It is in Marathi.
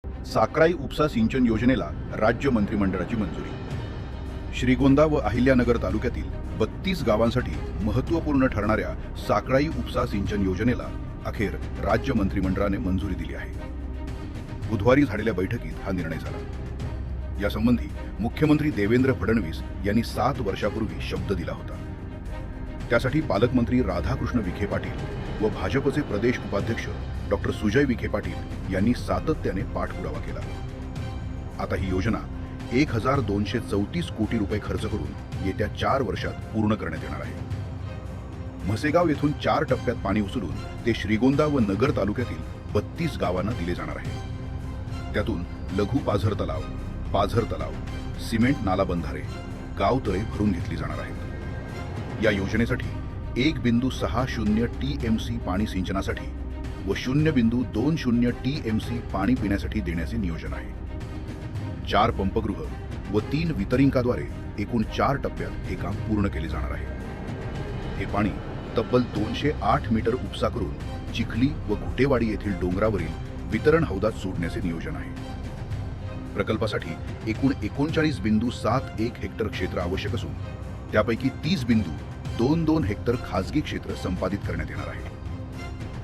साकराई उपसा सिंचन योजनेला राज्य मंत्रिमंडळाची मंजुरी. श्रीगोंदा व अहिल्यानगर तालुक्यातील 32 गावांसाठी महत्त्वपूर्ण ठरणाऱ्या साकराई उपसा सिंचन योजनेला अखेर राज्य मंत्रिमंडळाने मंजुरी दिली आहे. बुधवारी झालेल्या बैठकीत हा निर्णय झाला. यासंबंधी मुख्यमंत्री देवेंद्र फडणवीस यांनी 7 वर्षापूर्वी शब्द दिला होता. त्यासाठी पालकमंत्री राधाकृष्ण विखे पाटील व भाजपचे प्रदेश उपाध्यक्ष डॉक्टर सुजय विखे पाटील यांनी सातत्याने पाठपुरावा केला. आता ही योजना 1234 कोटी रुपये खर्च करून येत्या 4 वर्षात पूर्ण करण्यात येणार आहे. म्हसेगाव येथून 4 टप्प्यात पाणी उचलून ते श्रीगोंदा व नगर तालुक्यातील 32 गावांना दिले जाणार आहे. त्यातून लघु पाझर तलाव, सिमेंट नाला बंधारे, गावतळे भरून घेतली जाणार आहेत. या योजनेसाठी 1.60 TMC पाणी सिंचनासाठी व 0.20 TMC पाणी पिण्यासाठी देण्याचे नियोजन आहे. 4 पंपगृह व 3 वितरिंकाद्वारे एकूण 4 टप्प्यात हे काम पूर्ण केले जाणार आहे. हे पाणी तब्बल 208 मीटर उपसा करून चिखली व घुटेवाडी येथील डोंगरावरील वितरण हौदात सोडण्याचे नियोजन आहे. प्रकल्पासाठी एकूण 39.71 हेक्टर क्षेत्र आवश्यक असून त्यापैकी 30.22 हेक्टर खासगी क्षेत्र संपादित करण्यात येणार आहे.